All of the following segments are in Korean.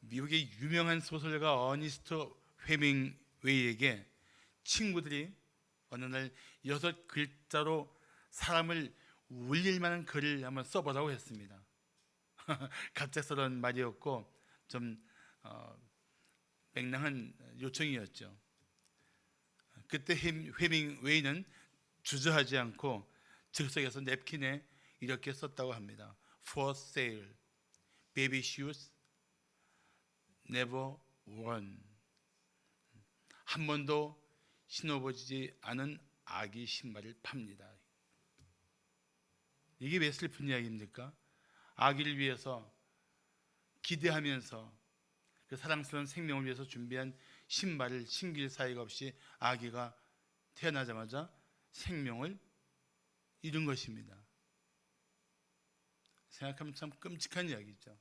미국의 유명한 소설가 어니스트 헤밍웨이에게 친구들이 어느 날 6글자로 사람을 울릴 만한 글을 한번 써보라고 했습니다. 갑작스러운 말이었고 좀 맹랑한 요청이었죠. 그때 헤밍웨이는 주저하지 않고 즉석에서 냅킨에 이렇게 썼다고 합니다. For sale, baby shoes, never worn. 한 번도 신어보지 않은 아기 신발을 팝니다. 이게 왜 슬픈 이야기입니까? 아기를 위해서 기대하면서 그 사랑스러운 생명을 위해서 준비한 신발을 신길 사이가 없이 아기가 태어나자마자 생명을 잃은 것입니다. 생각하면 참 끔찍한 이야기죠.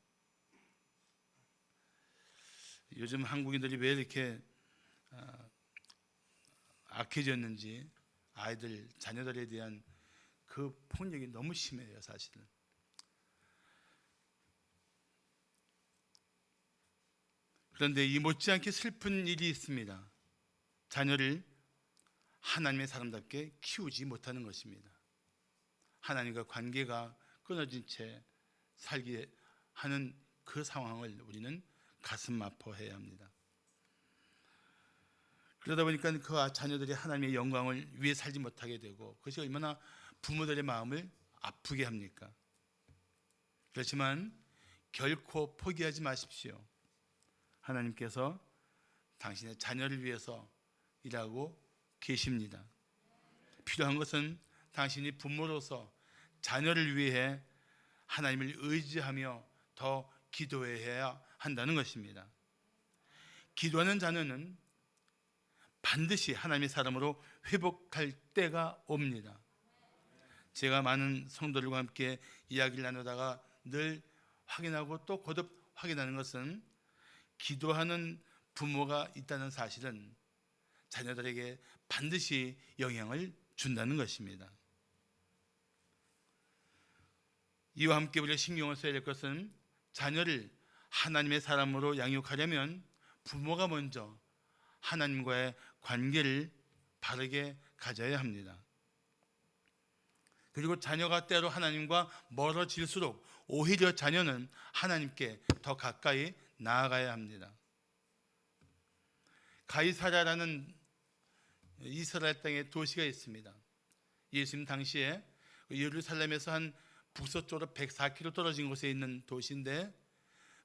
요즘 한국인들이 왜 이렇게 악해졌는지, 아이들, 자녀들에 대한 그 폭력이 너무 심해요, 사실은. 그런데 이 못지않게 슬픈 일이 있습니다. 자녀를 하나님의 사람답게 키우지 못하는 것입니다. 하나님과 관계가 끊어진 채 살게 하는 그 상황을 우리는 가슴 아파해야 합니다. 그러다 보니까 그 자녀들이 하나님의 영광을 위해 살지 못하게 되고 그것이 얼마나 부모들의 마음을 아프게 합니까? 그렇지만 결코 포기하지 마십시오. 하나님께서 당신의 자녀를 위해서 일하고 계십니다. 필요한 것은 당신이 부모로서 자녀를 위해 하나님을 의지하며 더 기도해야 한다는 것입니다. 기도하는 자녀는 반드시 하나님의 사람으로 회복할 때가 옵니다. 제가 많은 성도들과 함께 이야기를 나누다가 늘 확인하고 또 거듭 확인하는 것은 기도하는 부모가 있다는 사실은 자녀들에게 반드시 영향을 준다는 것입니다. 이와 함께 우리가 신경을 써야 될 것은 자녀를 하나님의 사람으로 양육하려면 부모가 먼저 하나님과의 관계를 바르게 가져야 합니다. 그리고 자녀가 때로 하나님과 멀어질수록 오히려 자녀는 하나님께 더 가까이 나아가야 합니다. 가이사랴라는 이스라엘 땅의 도시가 있습니다. 예수님 당시에 예루살렘에서 한 북서쪽으로 104km 떨어진 곳에 있는 도시인데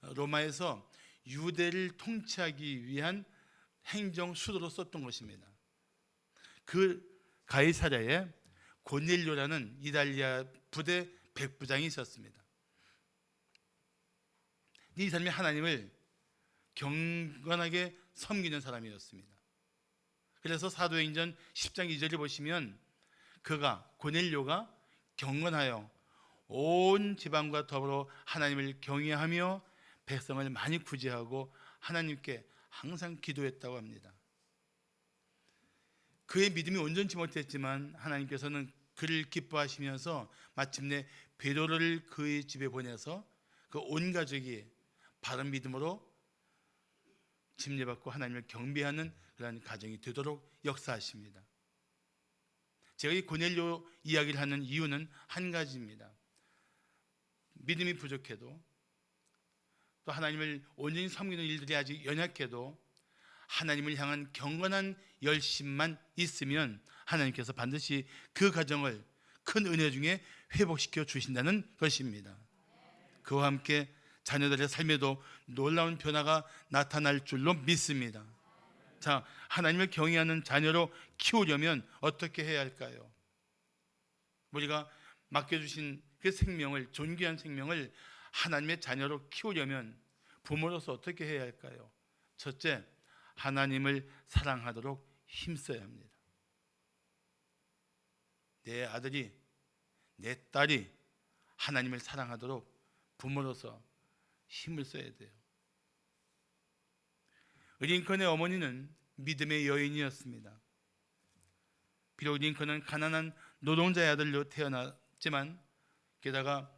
로마에서 유대를 통치하기 위한 행정 수도로 썼던 것입니다. 그 가이사랴에 고넬료라는 이탈리아 부대 백부장이 있었습니다. 이 사람이 하나님을 경건하게 섬기는 사람이었습니다. 그래서 사도행전 10장 2절을 보시면 고넬료가 경건하여 온 지방과 더불어 하나님을 경외하며 백성을 많이 구제하고 하나님께 항상 기도했다고 합니다. 그의 믿음이 온전치 못했지만 하나님께서는 그를 기뻐하시면서 마침내 베드로를 그의 집에 보내서 그 온 가족이 바른 믿음으로 침례받고 하나님을 경배하는 그런 가정이 되도록 역사하십니다. 제가 이 고넬료 이야기를 하는 이유는 한 가지입니다. 믿음이 부족해도 또 하나님을 온전히 섬기는 일들이 아직 연약해도 하나님을 향한 경건한 열심만 있으면 하나님께서 반드시 그 가정을 큰 은혜 중에 회복시켜 주신다는 것입니다. 그와 함께 자녀들의 삶에도 놀라운 변화가 나타날 줄로 믿습니다. 자, 하나님을 경외하는 자녀로 키우려면 어떻게 해야 할까요? 우리가 맡겨주신 그 생명을, 존귀한 생명을 하나님의 자녀로 키우려면 부모로서 어떻게 해야 할까요? 첫째, 하나님을 사랑하도록 힘써야 합니다. 내 아들이, 내 딸이 하나님을 사랑하도록 부모로서 힘을 써야 돼요. 링컨의 어머니는 믿음의 여인이었습니다. 비록 링컨은 가난한 노동자의 아들로 태어났지만 게다가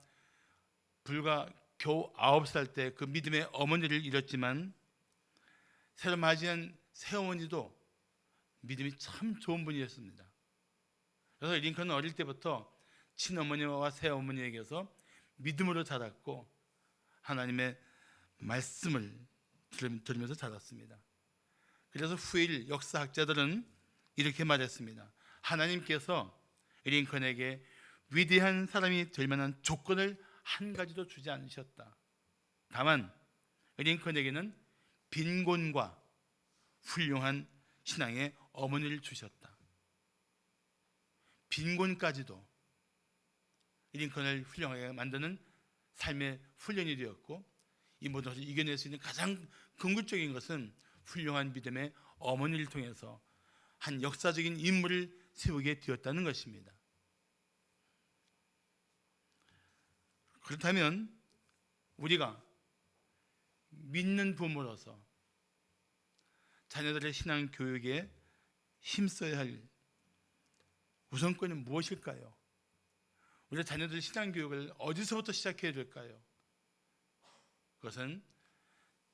불과 겨우 9살 때 그 믿음의 어머니를 잃었지만 새로 맞이한 새어머니도 믿음이 참 좋은 분이었습니다. 그래서 링컨은 어릴 때부터 친어머니와 새어머니에게서 믿음으로 자랐고 하나님의 말씀을 들으면서 자랐습니다. 그래서 후일 역사학자들은 이렇게 말했습니다. 하나님께서 링컨에게 위대한 사람이 될 만한 조건을 한 가지도 주지 않으셨다. 다만 링컨에게는 빈곤과 훌륭한 신앙의 어머니를 주셨다. 빈곤까지도 링컨을 훌륭하게 만드는 삶의 훈련이 되었고, 이 모든 것을 이겨낼 수 있는 가장 궁극적인 것은 훌륭한 믿음의 어머니를 통해서 한 역사적인 인물을 세우게 되었다는 것입니다. 그렇다면 우리가 믿는 부모로서 자녀들의 신앙 교육에 힘써야 할 우선권은 무엇일까요? 우리 자녀들 신앙 교육을 어디서부터 시작해야 될까요? 그것은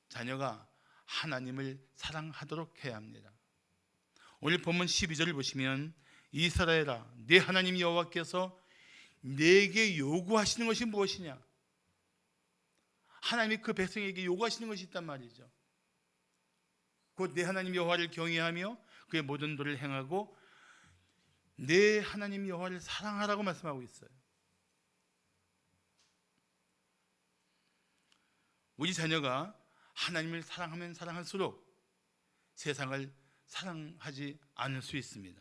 자녀가 하나님을 사랑하도록 해야 합니다. 오늘 본문 12절을 보시면 이스라엘아 네 하나님 여호와께서 내게 요구하시는 것이 무엇이냐? 하나님이 그 백성에게 요구하시는 것이 있단 말이죠. 곧 내 하나님 여호와를 경외하며 그의 모든 도를 행하고 내 하나님 여호와를 사랑하라고 말씀하고 있어요. 우리 자녀가 하나님을 사랑하면 사랑할수록 세상을 사랑하지 않을 수 있습니다.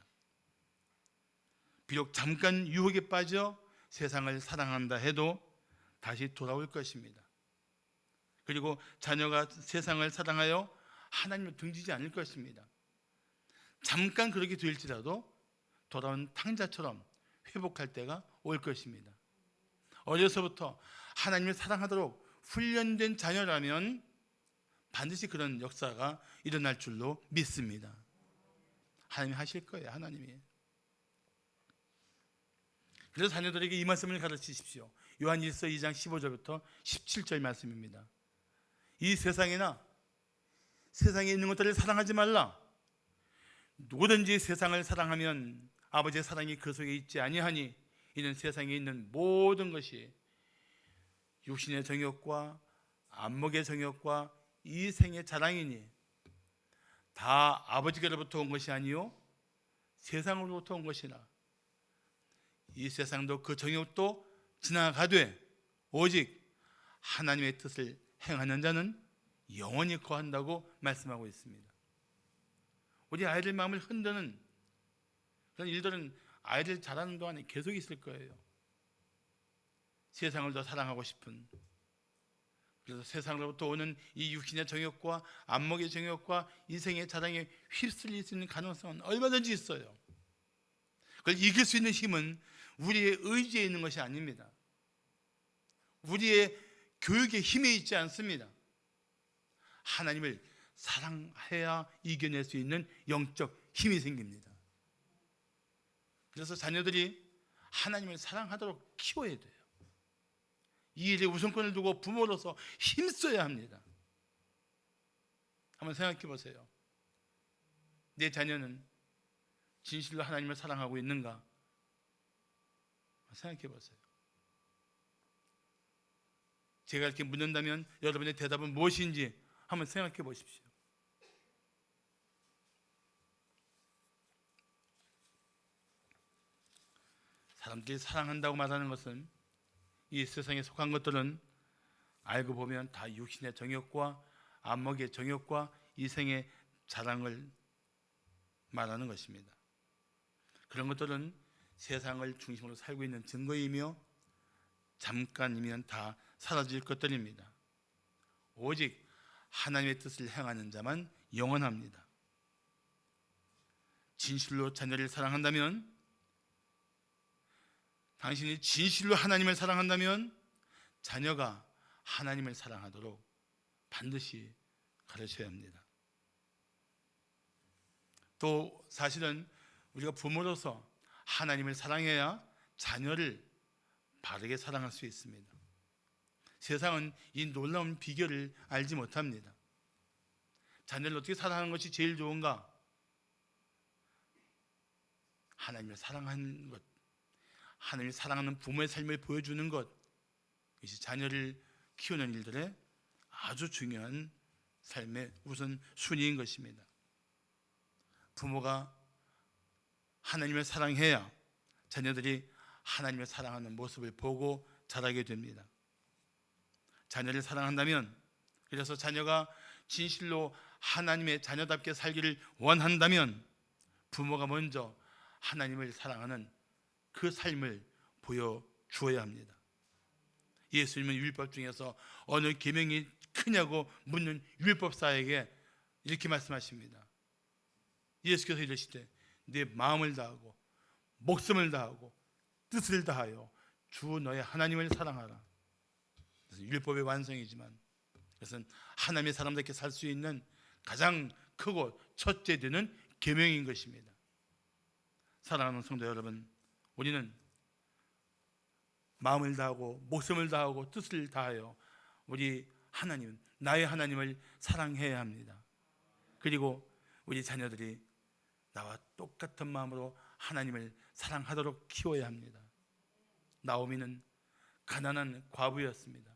비록 잠깐 유혹에 빠져 세상을 사랑한다 해도 다시 돌아올 것입니다. 그리고 자녀가 세상을 사랑하여 하나님을 등지지 않을 것입니다. 잠깐 그렇게 될지라도 돌아온 탕자처럼 회복할 때가 올 것입니다. 어려서부터 하나님을 사랑하도록 훈련된 자녀라면 반드시 그런 역사가 일어날 줄로 믿습니다. 하나님이 하실 거예요. 하나님이. 그래서 자녀들에게 이 말씀을 가르치십시오. 요한일서 2장 15절부터 17절 말씀입니다. 이 세상에나 세상에 있는 것들을 사랑하지 말라. 누구든지 세상을 사랑하면 아버지의 사랑이 그 속에 있지 아니하니 이는 세상에 있는 모든 것이 육신의 정욕과 안목의 정욕과 이 생의 자랑이니 다 아버지께로부터 온 것이 아니요 세상으로부터 온 것이나 이 세상도 그 정욕도 지나가되 오직 하나님의 뜻을 행하는 자는 영원히 거한다고 말씀하고 있습니다. 우리 아이들 마음을 흔드는 그런 일들은 아이들 자라는 동안에 계속 있을 거예요. 세상을 더 사랑하고 싶은, 그래서 세상으로부터 오는 이 육신의 정욕과 안목의 정욕과 인생의 자랑에 휩쓸릴 수 있는 가능성은 얼마든지 있어요. 그걸 이길 수 있는 힘은 우리의 의지에 있는 것이 아닙니다. 우리의 교육의 힘에 있지 않습니다. 하나님을 사랑해야 이겨낼 수 있는 영적 힘이 생깁니다. 그래서 자녀들이 하나님을 사랑하도록 키워야 돼요. 이 일에 우선권을 두고 부모로서 힘써야 합니다. 한번 생각해 보세요. 내 자녀는 진실로 하나님을 사랑하고 있는가? 생각해 보세요. 제가 이렇게 묻는다면 여러분의 대답은 무엇인지 한번 생각해 보십시오. 사람들이 사랑한다고 말하는 것은 이 세상에 속한 것들은 알고 보면 다 육신의 정욕과 안목의 정욕과 이생의 자랑을 말하는 것입니다. 그런 것들은 세상을 중심으로 살고 있는 증거이며 잠깐이면 다 사라질 것들입니다. 오직 하나님의 뜻을 행하는 자만 영원합니다. 진실로 자녀를 사랑한다면, 당신이 진실로 하나님을 사랑한다면 자녀가 하나님을 사랑하도록 반드시 가르쳐야 합니다. 또 사실은 우리가 부모로서 하나님을 사랑해야 자녀를 바르게 사랑할 수 있습니다. 세상은 이 놀라운 비결을 알지 못합니다. 자녀를 어떻게 사랑하는 것이 제일 좋은가? 하나님을 사랑하는 것, 하나님을 사랑하는 부모의 삶을 보여주는 것, 이것이 자녀를 키우는 일들의 아주 중요한 삶의 우선 순위인 것입니다. 부모가 하나님을 사랑해야 자녀들이 하나님을 사랑하는 모습을 보고 자라게 됩니다. 자녀를 사랑한다면, 그래서 자녀가 진실로 하나님의 자녀답게 살기를 원한다면 부모가 먼저 하나님을 사랑하는 그 삶을 보여주어야 합니다. 예수님은 율법 중에서 어느 계명이 크냐고 묻는 율법사에게 이렇게 말씀하십니다. 예수께서 이르시되 네 마음을 다하고 목숨을 다하고 뜻을 다하여 주 너의 하나님을 사랑하라. 그래서 율법의 완성이지만 그것은 하나님의 사람답게 살 수 있는 가장 크고 첫째 되는 계명인 것입니다. 사랑하는 성도 여러분, 우리는 마음을 다하고 목숨을 다하고 뜻을 다하여 우리 하나님, 나의 하나님을 사랑해야 합니다. 그리고 우리 자녀들이 나와 똑같은 마음으로 하나님을 사랑하도록 키워야 합니다. 나오미는 가난한 과부였습니다.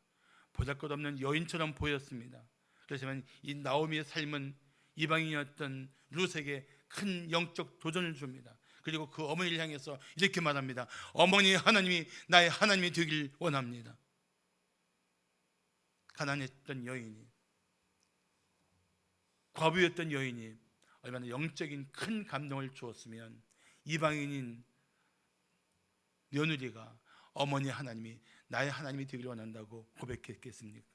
보잘것없는 여인처럼 보였습니다. 그렇지만 이 나오미의 삶은 이방인이었던 룻에게 큰 영적 도전을 줍니다. 그리고 그 어머니를 향해서 이렇게 말합니다. 어머니, 하나님이 나의 하나님이 되길 원합니다. 가난했던 여인이, 과부였던 여인이 얼마나 영적인 큰 감동을 주었으면 이방인인 며느리가 어머니 하나님이 나의 하나님이 되길 원한다고 고백했겠습니까?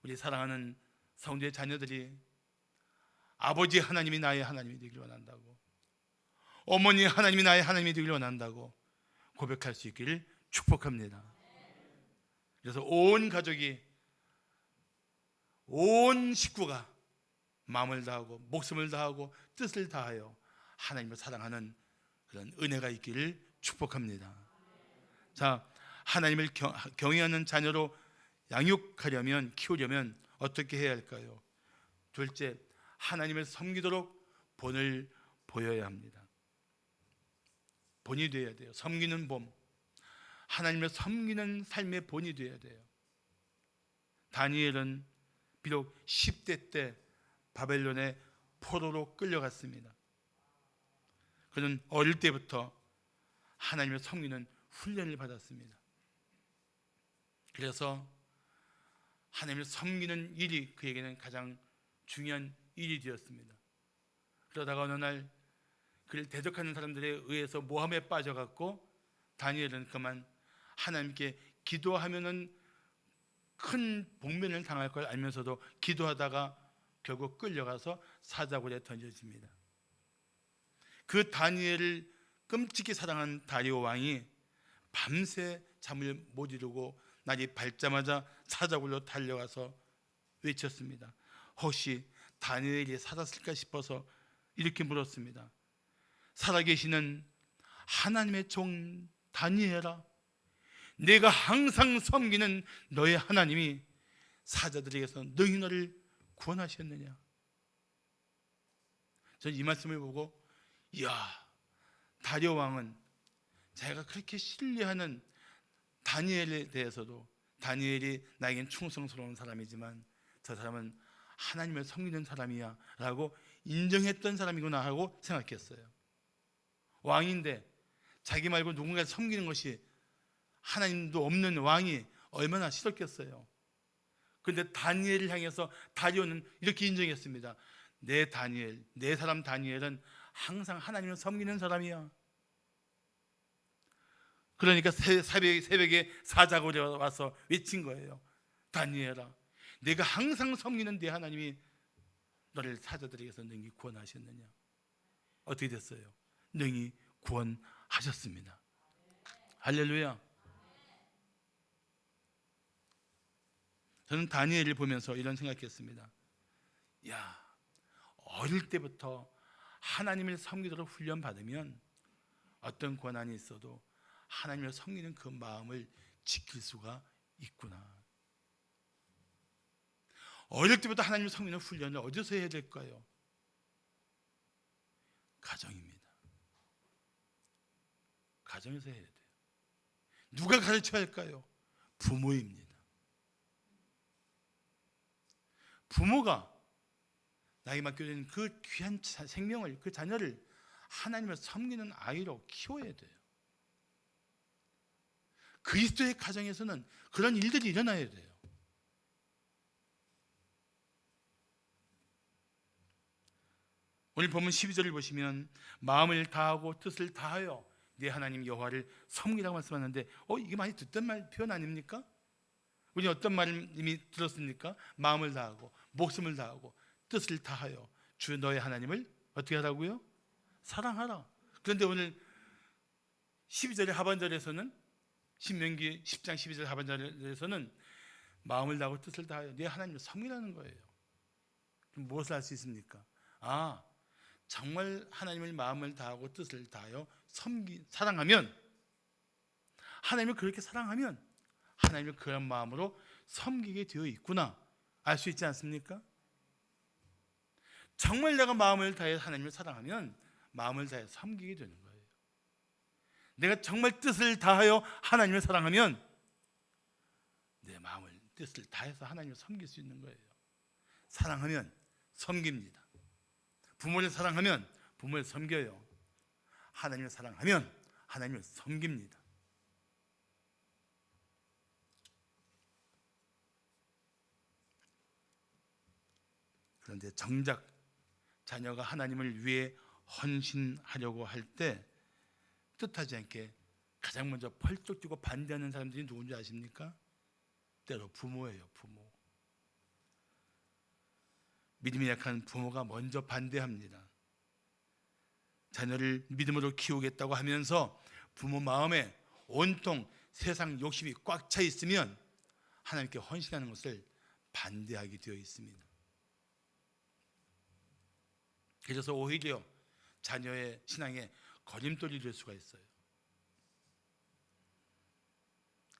우리 사랑하는 성도의 자녀들이 아버지 하나님이 나의 하나님이 되길 원한다고, 어머니 하나님이 나의 하나님이 되길 원한다고 고백할 수 있기를 축복합니다. 그래서 온 가족이, 온 식구가 마음을 다하고 목숨을 다하고 뜻을 다하여 하나님을 사랑하는 그런 은혜가 있기를 축복합니다. 자, 하나님을 경외하는 자녀로 양육하려면, 키우려면 어떻게 해야 할까요? 둘째, 하나님을 섬기도록 본을 보여야 합니다. 본이 되어야 돼요. 섬기는 본, 하나님을 섬기는 삶의 본이 되어야 돼요. 다니엘은 비록 10대 때 바벨론의 포로로 끌려갔습니다. 그는 어릴 때부터 하나님을 섬기는 훈련을 받았습니다. 그래서 하나님을 섬기는 일이 그에게는 가장 중요한 일이 되었습니다. 그러다가 어느 날 그를 대적하는 사람들에 의해서 모함에 빠져갔고, 다니엘은 그만 하나님께 기도하면은 큰 복면을 당할 걸 알면서도 기도하다가 결국 끌려가서 사자굴에 던져집니다. 그 다니엘을 끔찍히 사랑한 다리오 왕이 밤새 잠을 못 이루고 날이 밝자마자 사자굴로 달려가서 외쳤습니다. 혹시 다니엘이 살았을까 싶어서 이렇게 물었습니다. 살아계시는 하나님의 종 다니엘아, 내가 항상 섬기는 너의 하나님이 사자들에게서 너희 너를 구원하셨느냐? 저는 이 말씀을 보고, 이야, 다리오 왕은 자기가 그렇게 신뢰하는 다니엘에 대해서도, 다니엘이 나에겐 충성스러운 사람이지만 저 사람은 하나님을 섬기는 사람이야 라고 인정했던 사람이구나 하고 생각했어요. 왕인데 자기 말고 누군가를 섬기는 것이 하나님도 없는 왕이 얼마나 싫었겠어요. 그런데 다니엘을 향해서 다리오는 이렇게 인정했습니다. 내 다니엘, 내 사람 다니엘은 항상 하나님을 섬기는 사람이야. 그러니까 새벽에 사자굴에 와서 외친 거예요. 다니엘아, 내가 항상 섬기는 내 하나님이 너를 사자들에게서 능히 구원하셨느냐? 어떻게 됐어요? 능히 구원하셨습니다. 할렐루야. 저는 다니엘을 보면서 이런 생각했습니다. 야, 어릴 때부터 하나님을 섬기도록 훈련받으면 어떤 고난이 있어도 하나님을 섬기는 그 마음을 지킬 수가 있구나. 어릴 때부터 하나님을 섬기는 훈련을 어디서 해야 될까요? 가정입니다. 가정에서 해야 돼요. 누가 가르쳐야 할까요? 부모입니다. 부모가 나에게 맡겨진 그 귀한 생명을, 그 자녀를 하나님을 섬기는 아이로 키워야 돼요. 그리스도의 가정에서는 그런 일들이 일어나야 돼요. 오늘 본문 12절을 보시면 마음을 다하고 뜻을 다하여 네 하나님 여호와를 섬기라고 말씀하는데 이게 많이 듣던 말 표현 아닙니까? 우리 어떤 말을 이미 들었습니까? 마음을 다하고 목숨을 다하고 뜻을 다하여 주 너의 하나님을 어떻게 하라고요? 사랑하라. 그런데 오늘 12절의 하반절에서는, 신명기 10장 12절 하반절에서는 마음을 다하고 뜻을 다하여 네 하나님을 섬기라는 거예요. 그럼 무엇을 할 수 있습니까? 정말 하나님을 마음을 다하고 뜻을 다하여 사랑하면, 하나님을 그렇게 사랑하면 하나님을 그런 마음으로 섬기게 되어 있구나 알 수 있지 않습니까? 정말 내가 마음을 다해 하나님을 사랑하면 마음을 다해 섬기게 되는 거예요. 내가 정말 뜻을 다하여 하나님을 사랑하면 내 마음을, 뜻을 다해서 하나님을 섬길 수 있는 거예요. 사랑하면 섬깁니다. 부모를 사랑하면 부모를 섬겨요. 하나님을 사랑하면 하나님을 섬깁니다. 그런데 정작 자녀가 하나님을 위해 헌신하려고 할 때 뜻하지 않게 가장 먼저 펄쩍 뛰고 반대하는 사람들이 누군지 아십니까? 때로 부모예요. 부모. 믿음이 약한 부모가 먼저 반대합니다. 자녀를 믿음으로 키우겠다고 하면서 부모 마음에 온통 세상 욕심이 꽉 차 있으면 하나님께 헌신하는 것을 반대하게 되어 있습니다. 그래서 오히려 자녀의 신앙에 걸림돌이 될 수가 있어요.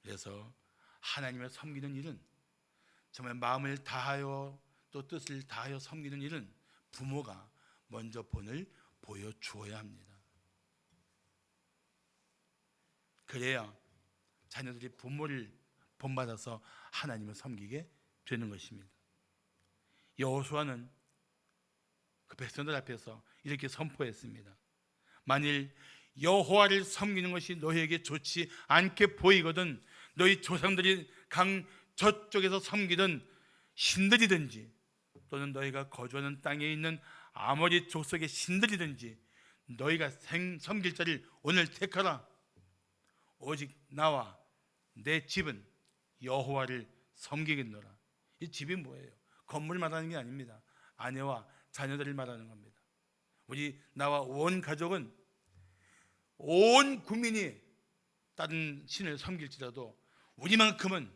그래서 하나님을 섬기는 일은, 정말 마음을 다하여 또 뜻을 다하여 섬기는 일은 부모가 먼저 본을 보여주어야 합니다. 그래야 자녀들이 부모를 본받아서 하나님을 섬기게 되는 것입니다. 여호수아는 그 백성들 앞에서 이렇게 선포했습니다. 만일 여호와를 섬기는 것이 너희에게 좋지 않게 보이거든 너희 조상들이 강 저쪽에서 섬기던 신들이든지 또는 너희가 거주하는 땅에 있는 아모리 족속의 신들이든지 너희가 섬길 자를 오늘 택하라. 오직 나와 내 집은 여호와를 섬기겠노라. 이 집이 뭐예요? 건물 말하는 게 아닙니다. 아내와 자녀들을 말하는 겁니다. 나와 온 가족은, 온 국민이 다른 신을 섬길지라도 우리만큼은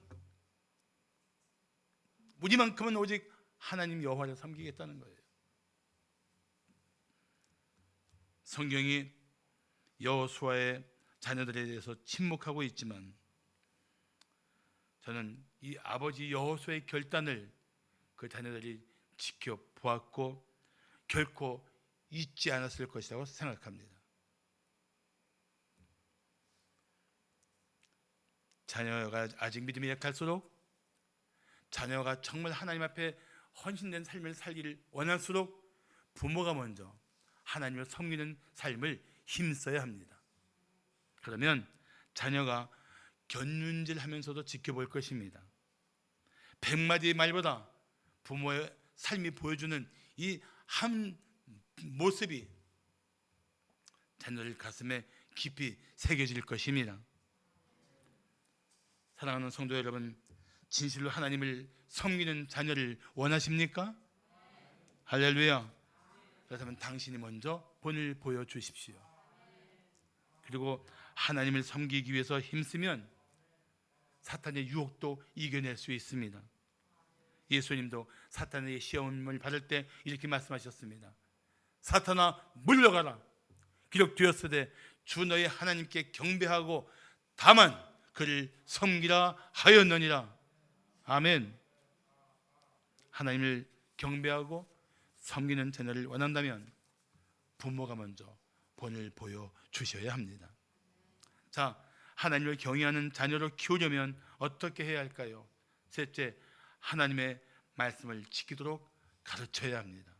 오직 하나님 여호와를 섬기겠다는 거예요. 성경이 여호수아의 자녀들에 대해서 침묵하고 있지만 저는 이 아버지 여호수아의 결단을 그 자녀들이 지켜보았고 결코 잊지 않았을 것이라고 생각합니다. 자녀가 아직 믿음이 약할수록, 자녀가 정말 하나님 앞에 헌신된 삶을 살기를 원할수록 부모가 먼저 하나님을 섬기는 삶을 힘써야 합니다. 그러면 자녀가 견눈질하면서도 지켜볼 것입니다. 100마디의 말보다 부모의 삶이 보여주는 이 한 모습이 자녀들 가슴에 깊이 새겨질 것입니다. 사랑하는 성도 여러분, 진실로 하나님을 섬기는 자녀를 원하십니까? 할렐루야. 그렇다면 당신이 먼저 본을 보여주십시오. 그리고 하나님을 섬기기 위해서 힘쓰면 사탄의 유혹도 이겨낼 수 있습니다. 예수님도 사탄의 시험을 받을 때 이렇게 말씀하셨습니다. 사탄아 물러가라. 기록되었으되 주 너의 하나님께 경배하고 다만 그를 섬기라 하였느니라. 아멘. 하나님을 경배하고 섬기는 자녀를 원한다면 부모가 먼저 본을 보여주셔야 합니다. 자, 하나님을 경외하는 자녀로 키우려면 어떻게 해야 할까요? 셋째, 하나님의 말씀을 지키도록 가르쳐야 합니다.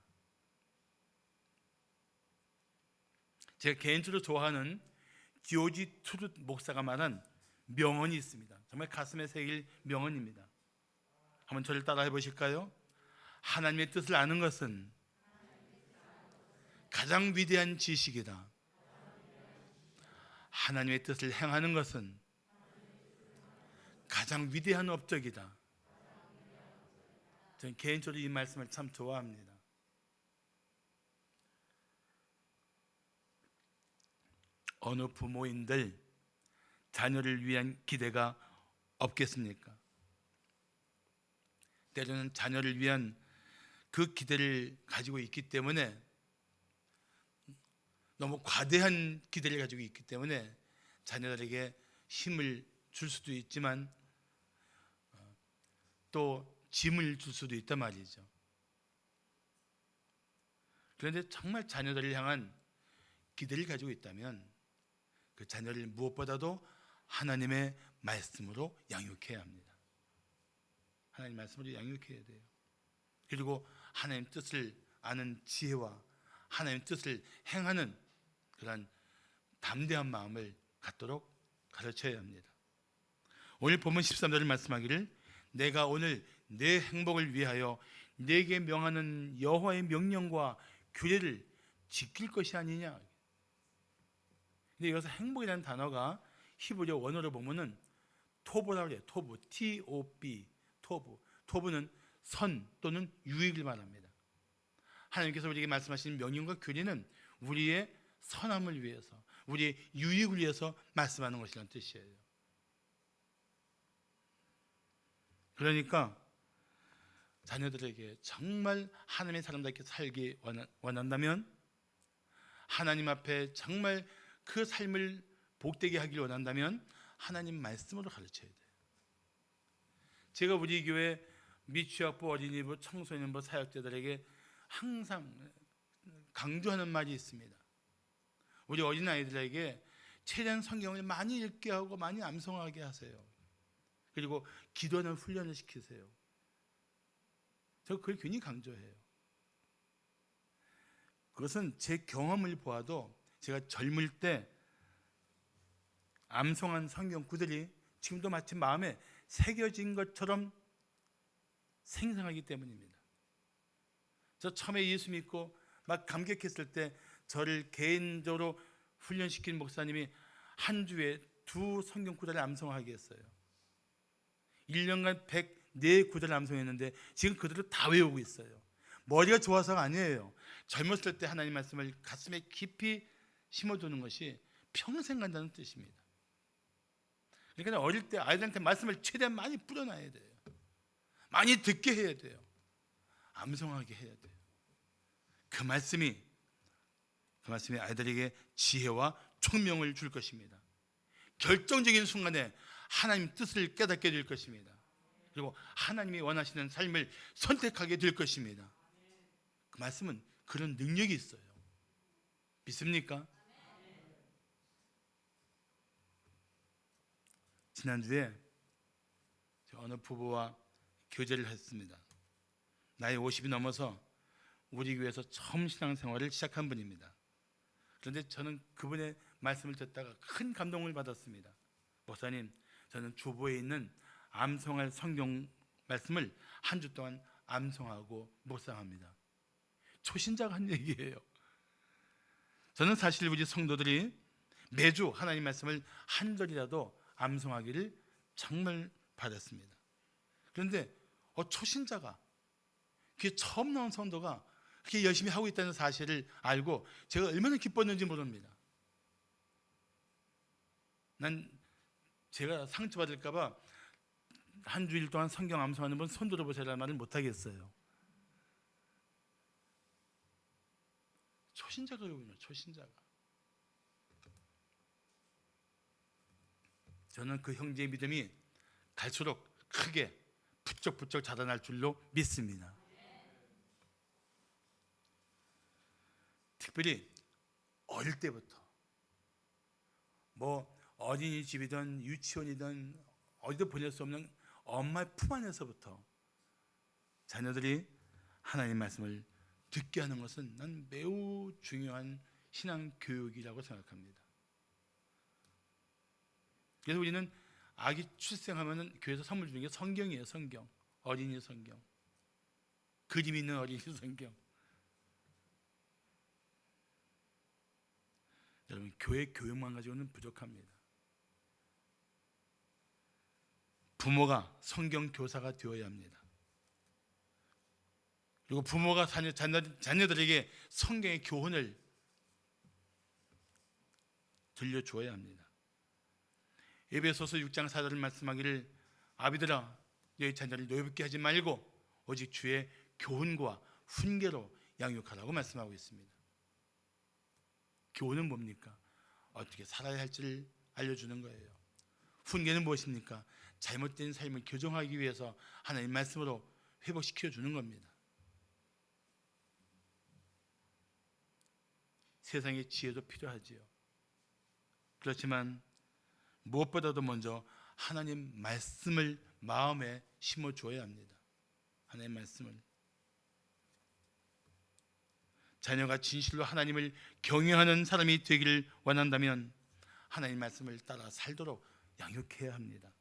제가 개인적으로 좋아하는 디오지 트룻 목사가 말한 명언이 있습니다. 정말 가슴에 새길 명언입니다. 한번 저를 따라 해보실까요? 하나님의 뜻을 아는 것은 가장 위대한 지식이다. 하나님의 뜻을 행하는 것은 가장 위대한 업적이다. 저는 개인적으로 이 말씀을 참 좋아합니다. 어느 부모인들 자녀를 위한 기대가 없겠습니까? 때로는 자녀를 위한 그 기대를 가지고 있기 때문에, 너무 과대한 기대를 가지고 있기 때문에 자녀들에게 힘을 줄 수도 있지만 또 짐을 줄 수도 있단 말이죠. 그런데 정말 자녀들을 향한 기대를 가지고 있다면 그 자녀를 무엇보다도 하나님의 말씀으로 양육해야 합니다. 하나님 말씀으로 양육해야 돼요. 그리고 하나님 뜻을 아는 지혜와 하나님 뜻을 행하는 그런 담대한 마음을 갖도록 가르쳐야 합니다. 오늘 본문 13절을 말씀하기를 내가 오늘 내 행복을 위하여 내게 명하는 여호와의 명령과 규례를 지킬 것이 아니냐. 근데 여기서 행복이라는 단어가 히브리어 원어로 보면은 토브라고 해요. 토브, T-O-B, 토브. 토브는 선 또는 유익을 말합니다. 하나님께서 우리에게 말씀하시는 명령과 규례는 우리의 선함을 위해서, 우리의 유익을 위해서 말씀하는 것이라는 뜻이에요. 그러니까 자녀들에게 정말 하나님의 사람답게 살기 원한다면, 하나님 앞에 정말 그 삶을 복되게 하기를 원한다면 하나님 말씀으로 가르쳐야 돼요. 제가 우리 교회 미취학부, 어린이부, 청소년부 사역자들에게 항상 강조하는 말이 있습니다. 우리 어린아이들에게 최대한 성경을 많이 읽게 하고 많이 암송하게 하세요. 그리고 기도하는 훈련을 시키세요. 저 그걸 괜히 강조해요. 그것은 제 경험을 보아도 제가 젊을 때 암송한 성경 구절이 지금도 마치 마음에 새겨진 것처럼 생생하기 때문입니다. 저 처음에 예수 믿고 막 감격했을 때 저를 개인적으로 훈련시킨 목사님이 한 주에 2 성경 구절을 암송하게 했어요. 1년간 104구절을 암송했는데 지금 그대로 다 외우고 있어요. 머리가 좋아서가 아니에요. 젊었을 때 하나님 말씀을 가슴에 깊이 심어두는 것이 평생 간다는 뜻입니다. 그러니까 어릴 때 아이들한테 말씀을 최대한 많이 뿌려놔야 돼요. 많이 듣게 해야 돼요. 암송하게 해야 돼요. 그 말씀이 아이들에게 지혜와 총명을 줄 것입니다. 결정적인 순간에 하나님 뜻을 깨닫게 될 것입니다. 그리고 하나님이 원하시는 삶을 선택하게 될 것입니다. 그 말씀은 그런 능력이 있어요. 믿습니까? 지난주에 어느 부부와 교제를 했습니다. 나이 50이 넘어서 우리 교회에서 처음 신앙생활을 시작한 분입니다. 그런데 저는 그분의 말씀을 듣다가 큰 감동을 받았습니다. 목사님, 저는 주보에 있는 암송할 성경 말씀을 한 주 동안 암송하고 묵상합니다. 초신자가 한 얘기예요. 저는 사실 우리 성도들이 매주 하나님 말씀을 한 절이라도 암송하기를 정말 바랐습니다. 그런데 초신자가, 그게 처음 나온 성도가 그렇게 열심히 하고 있다는 사실을 알고 제가 얼마나 기뻤는지 모릅니다. 난 제가 상처받을까 봐 한 주일 동안 성경 암송하는 분 손 들어보세요라는 말을 못하겠어요. 초신자가 그러군요. 초신자가. 저는 그 형제의 믿음이 갈수록 크게 부쩍부쩍 자라날 줄로 믿습니다. 특별히 어릴 때부터 뭐 어린이집이든 유치원이든 어디도 보낼 수 없는 엄마의 품 안에서부터 자녀들이 하나님 말씀을 듣게 하는 것은 난 매우 중요한 신앙 교육이라고 생각합니다. 그래서 우리는 아기 출생하면 교회에서 선물 주는 게 성경이에요. 성경, 어린이 성경, 그림 있는 어린이 성경. 여러분, 교회 교육만 가지고는 부족합니다. 부모가 성경 교사가 되어야 합니다. 그리고 부모가 자녀들에게 성경의 교훈을 들려주어야 합니다. 에베소서 6장 4절을 말씀하기를 아비들아 너희 자녀를 노엽게 하지 말고 오직 주의 교훈과 훈계로 양육하라고 말씀하고 있습니다. 교훈은 뭡니까? 어떻게 살아야 할지를 알려주는 거예요. 훈계는 무엇입니까? 잘못된 삶을 교정하기 위해서 하나님 말씀으로 회복시켜 주는 겁니다. 세상의 지혜도 필요하지요. 그렇지만 무엇보다도 먼저 하나님 말씀을 마음에 심어 주어야 합니다. 하나님 말씀을. 자녀가 진실로 하나님을 경외하는 사람이 되기를 원한다면 하나님 말씀을 따라 살도록 양육해야 합니다.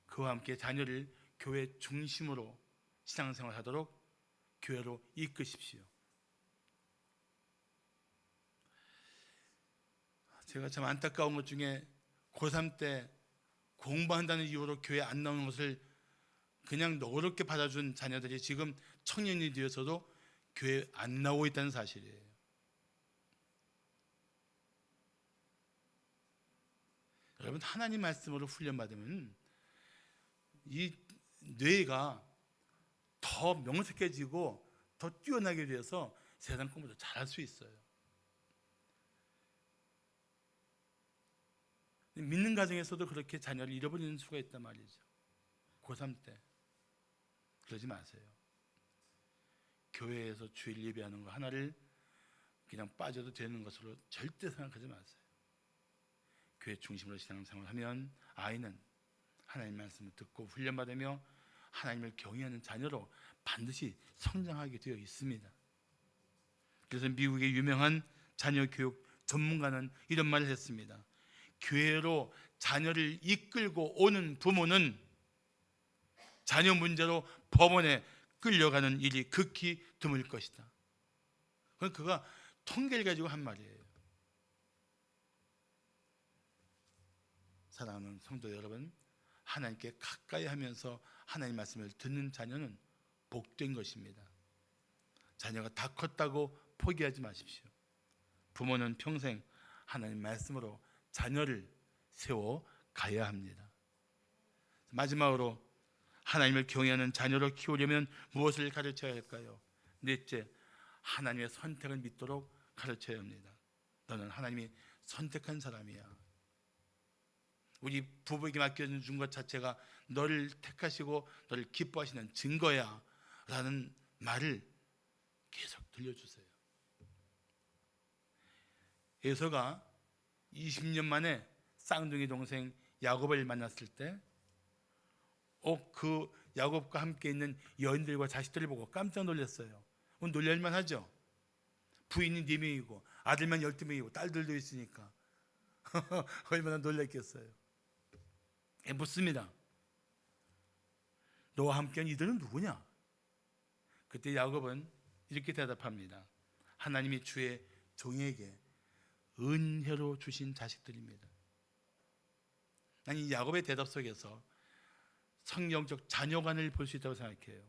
그와 함께 자녀를 교회 중심으로 신앙생활 하도록 교회로 이끄십시오. 제가 참 안타까운 것 중에 고3 때 공부한다는 이유로 교회 안 나오는 것을 그냥 너그럽게 받아준 자녀들이 지금 청년이 되어서도 교회 안 나오고 있다는 사실이에요. 여러분, 하나님 말씀으로 훈련받으면 이 뇌가 더 명석해지고 더 뛰어나게 되어서 세상 공부도 잘할 수 있어요. 믿는 가정에서도 그렇게 자녀를 잃어버리는 수가 있단 말이죠. 고3 때 그러지 마세요. 교회에서 주일 예배하는 거 하나를 그냥 빠져도 되는 것으로 절대 생각하지 마세요. 교회 중심으로 신앙생활하면 아이는 하나님 말씀을 듣고 훈련받으며 하나님을 경외하는 자녀로 반드시 성장하게 되어 있습니다. 그래서 미국의 유명한 자녀 교육 전문가는 이런 말을 했습니다. 교회로 자녀를 이끌고 오는 부모는 자녀 문제로 법원에 끌려가는 일이 극히 드물 것이다. 그가 통계를 가지고 한 말이에요. 사랑하는 성도 여러분, 하나님께 가까이 하면서 하나님 말씀을 듣는 자녀는 복된 것입니다. 자녀가 다 컸다고 포기하지 마십시오. 부모는 평생 하나님 말씀으로 자녀를 세워 가야 합니다. 마지막으로 하나님을 경외하는 자녀로 키우려면 무엇을 가르쳐야 할까요? 넷째, 하나님의 선택을 믿도록 가르쳐야 합니다. 너는 하나님이 선택한 사람이야. 우리 부부에게 맡겨준 것 자체가 너를 택하시고 너를 기뻐하시는 증거야 라는 말을 계속 들려주세요. 에서가 20년 만에 쌍둥이 동생 야곱을 만났을 때 그 야곱과 함께 있는 여인들과 자식들을 보고 깜짝 놀랐어요. 놀랄만 하죠. 부인이 4명이고 아들만 12명이고 딸들도 있으니까 얼마나 놀랐겠어요. 묻습니다. 너와 함께한 이들은 누구냐? 그때 야곱은 이렇게 대답합니다. 하나님이 주의 종에게 은혜로 주신 자식들입니다. 난 이 야곱의 대답 속에서 성경적 자녀관을 볼 수 있다고 생각해요.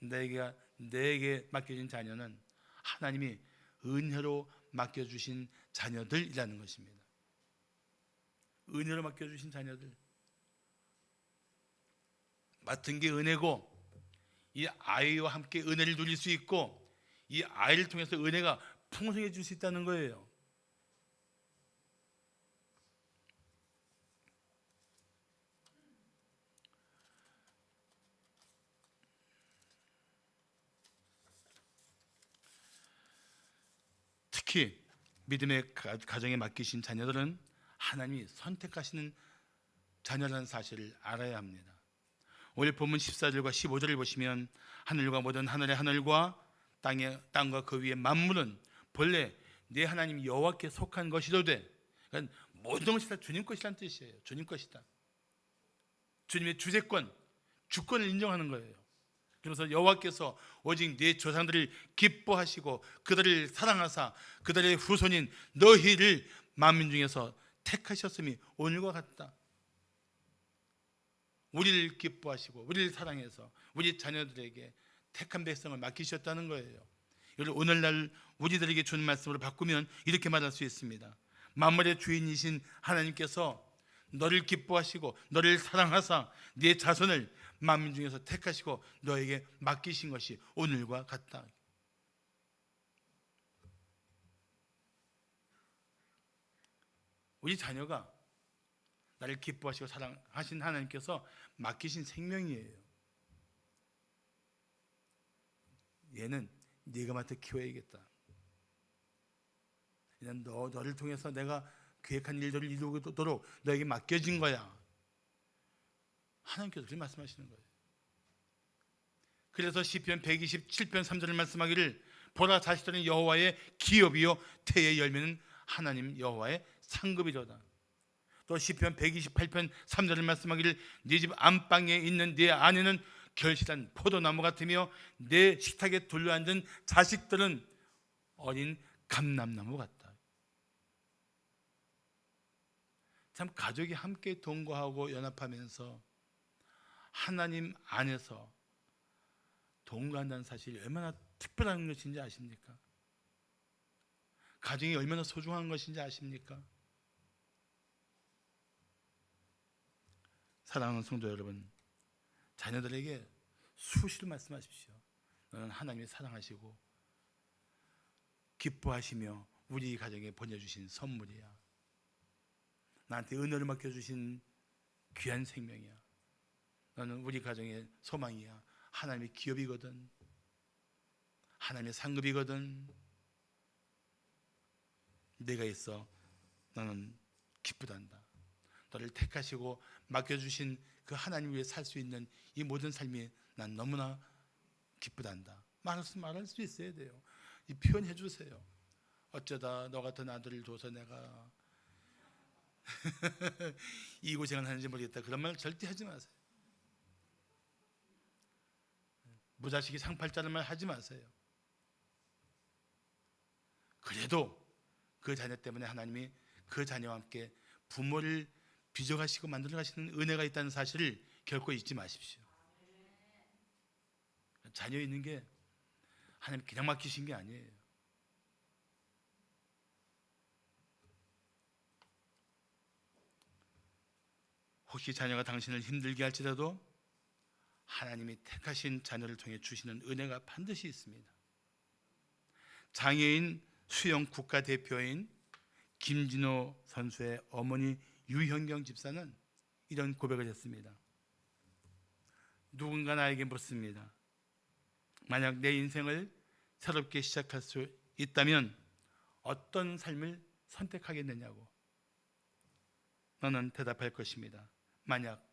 내게 맡겨진 자녀는 하나님이 은혜로 맡겨주신 자녀들이라는 것입니다. 은혜로 맡겨주신 자녀들. 맡은 게 은혜고 이 아이와 함께 은혜를 누릴 수 있고 이 아이를 통해서 은혜가 풍성해질 수 있다는 거예요. 특히 믿음의 가정에 맡기신 자녀들은 하나님이 선택하시는 자녀라는 사실을 알아야 합니다. 오늘 본문 14절과 15절을 보시면 하늘과 모든 하늘의 하늘과 땅과 그 위의 만물은 본래 내 하나님 여호와께 속한 것이로되, 그러니까 모든 것이 다 주님 것이라는 뜻이에요. 주님 것이다. 주님의 주재권, 주권을 인정하는 거예요. 그래서 여호와께서 오직 네 조상들을 기뻐하시고 그들을 사랑하사 그들의 후손인 너희를 만민 중에서 택하셨음이 오늘과 같다. 우리를 기뻐하시고 우리를 사랑해서 우리 자녀들에게 택한 백성을 맡기셨다는 거예요. 이걸 오늘날 우리들에게 주는 말씀으로 바꾸면 이렇게 말할 수 있습니다. 만물의 주인이신 하나님께서 너를 기뻐하시고 너를 사랑하사 네 자손을 만민 중에서 택하시고 너에게 맡기신 것이 오늘과 같다. 우리 자녀가 나를 기뻐하시고 사랑하신 하나님께서 맡기신 생명이에요. 얘는 네가 맡아 키워야겠다. 그냥 너를 통해서 내가 계획한 일들을 이루도록 너에게 맡겨진 거야. 하나님께서 그렇게 말씀하시는 거예요. 그래서 시편 127편 3절을 말씀하기를 보라 자식들은 여호와의 기업이요 태의 열매는 하나님 여호와의 상급이로다. 또 시편 128편 3절을 말씀하기를 네 집 안방에 있는 네 아내는 결실한 포도나무 같으며 내 식탁에 둘러앉은 자식들은 어린 감람나무 같다. 참 가족이 함께 동거하고 연합하면서 하나님 안에서 동거한다는 사실이 얼마나 특별한 것인지 아십니까? 가정이 얼마나 소중한 것인지 아십니까? 사랑하는 성도 여러분, 자녀들에게 수시로 말씀하십시오. 너는 하나님이 사랑하시고 기뻐하시며 우리 가정에 보내주신 선물이야. 나한테 은혜를 맡겨주신 귀한 생명이야. 너는 우리 가정의 소망이야. 하나님의 기업이거든. 하나님의 상급이거든. 내가 있어 너는 기쁘단다. 너를 택하시고 맡겨주신 그 하나님 위해 살 수 있는 이 모든 삶이 난 너무나 기쁘단다. 말할 수 있어야 돼요. 이 표현해 주세요. 어쩌다 너 같은 아들을 줘서 내가 이 고생을 하는지 모르겠다. 그런 말 절대 하지 마세요. 무자식이 상팔자는 말 하지 마세요. 그래도 그 자녀 때문에 하나님이 그 자녀와 함께 부모를 빚어가시고 만들어가시는 은혜가 있다는 사실을 결코 잊지 마십시오. 자녀 있는 게 하나님 그냥 맡기신 게 아니에요. 혹시 자녀가 당신을 힘들게 할지라도 하나님이 택하신 자녀를 통해 주시는 은혜가 반드시 있습니다. 장애인 수영 국가대표인 김진호 선수의 어머니 유현경 집사는 이런 고백을 했습니다. 누군가 나에게 묻습니다. 만약 내 인생을 새롭게 시작할 수 있다면 어떤 삶을 선택하겠느냐고. 너는 대답할 것입니다. 만약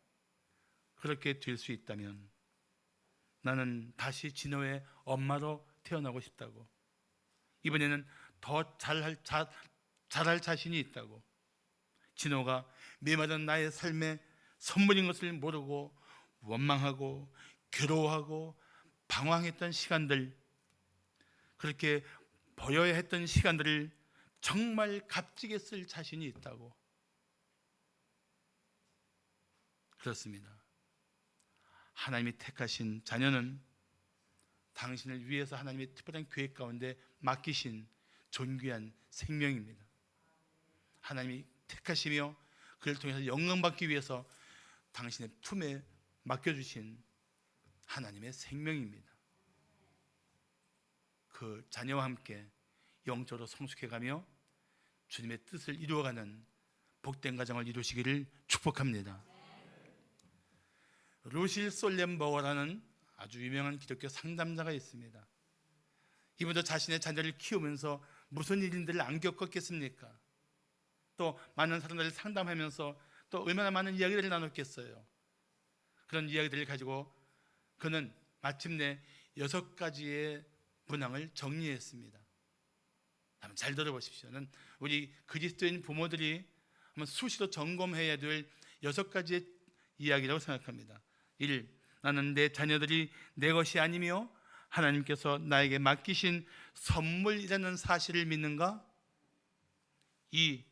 그렇게 될 수 있다면 나는 다시 진호의 엄마로 태어나고 싶다고. 이번에는 더 잘할 자신이 있다고. 진호가 메마른 나의 삶에 선물인 것을 모르고 원망하고 괴로워하고 방황했던 시간들, 그렇게 버려야 했던 시간들을 정말 값지게 쓸 자신이 있다고. 그렇습니다. 하나님이 택하신 자녀는 당신을 위해서 하나님의 특별한 계획 가운데 맡기신 존귀한 생명입니다. 하나님이 택하시며 그를 통해서 영광받기 위해서 당신의 품에 맡겨주신 하나님의 생명입니다. 그 자녀와 함께 영적으로 성숙해가며 주님의 뜻을 이루어가는 복된 가정을 이루시기를 축복합니다. 루실 솔렘버거라는 아주 유명한 기독교 상담자가 있습니다. 이분도 자신의 자녀를 키우면서 무슨 일인들을 안 겪었겠습니까? 또 많은 사람들을 상담하면서 또 얼마나 많은 이야기들을 나눴겠어요. 그런 이야기들을 가지고 그는 마침내 6가지의 문항을 정리했습니다. 한번 잘 들어보십시오. 우리 그리스도인 부모들이 한번 수시로 점검해야 될 6가지의 이야기라고 생각합니다. 1. 나는 내 자녀들이 내 것이 아니며 하나님께서 나에게 맡기신 선물이라는 사실을 믿는가? 2.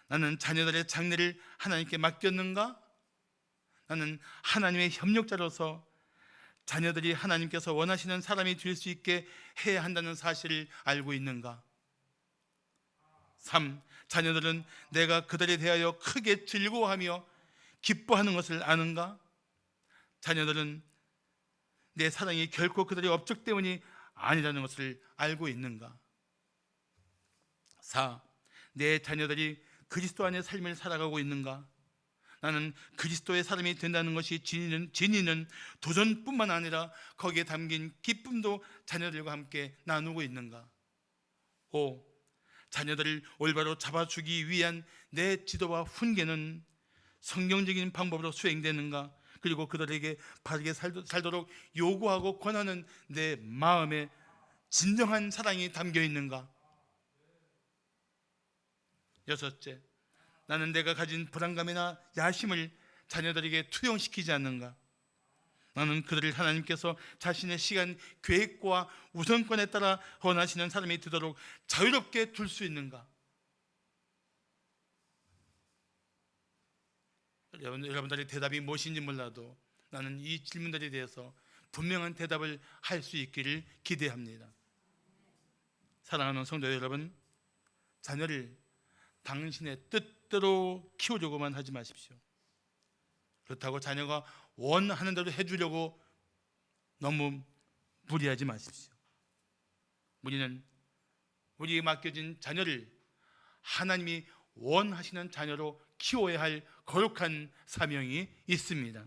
나는 자녀들의 장래를 하나님께 맡겼는가? 나는 하나님의 협력자로서 자녀들이 하나님께서 원하시는 사람이 될 수 있게 해야 한다는 사실을 알고 있는가? 3. 자녀들은 내가 그들에 대하여 크게 즐거워하며 기뻐하는 것을 아는가? 자녀들은 내 사랑이 결코 그들의 업적 때문이 아니라는 것을 알고 있는가? 4. 내 자녀들이 그리스도 안의 삶을 살아가고 있는가? 나는 그리스도의 사람이 된다는 것이 지니는 도전뿐만 아니라 거기에 담긴 기쁨도 자녀들과 함께 나누고 있는가? 5. 자녀들을 올바로 잡아주기 위한 내 지도와 훈계는 성경적인 방법으로 수행되는가? 그리고 그들에게 바르게 살도록 요구하고 권하는 내 마음에 진정한 사랑이 담겨 있는가? 6째, 나는 내가 가진 불안감이나 야심을 자녀들에게 투영시키지 않는가? 나는 그들을 하나님께서 자신의 시간 계획과 우선권에 따라 원하시는 사람이 되도록 자유롭게 둘 수 있는가? 여러분들의 대답이 무엇인지 몰라도 나는 이 질문들에 대해서 분명한 대답을 할 수 있기를 기대합니다. 사랑하는 성도 여러분, 자녀를 당신의 뜻대로 키우려고만 하지 마십시오. 그렇다고 자녀가 원하는 대로 해주려고 너무 무리하지 마십시오. 우리는 우리에게 맡겨진 자녀를 하나님이 원하시는 자녀로 키워야 할 거룩한 사명이 있습니다.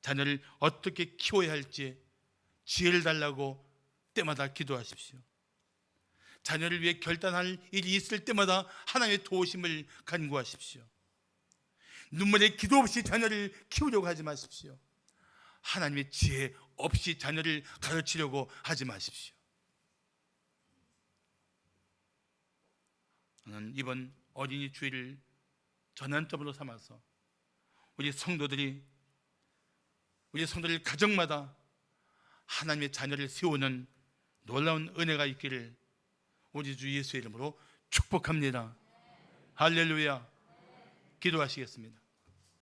자녀를 어떻게 키워야 할지 지혜를 달라고 때마다 기도하십시오. 자녀를 위해 결단할 일이 있을 때마다 하나님의 도우심을 간구하십시오. 눈물의 기도 없이 자녀를 키우려고 하지 마십시오. 하나님의 지혜 없이 자녀를 가르치려고 하지 마십시오. 저는 이번 어린이 주일을 전환점으로 삼아서 우리 성도들 가정마다 하나님의 자녀를 세우는 놀라운 은혜가 있기를 우리 주 예수의 이름으로 축복합니다. 할렐루야. 기도하시겠습니다.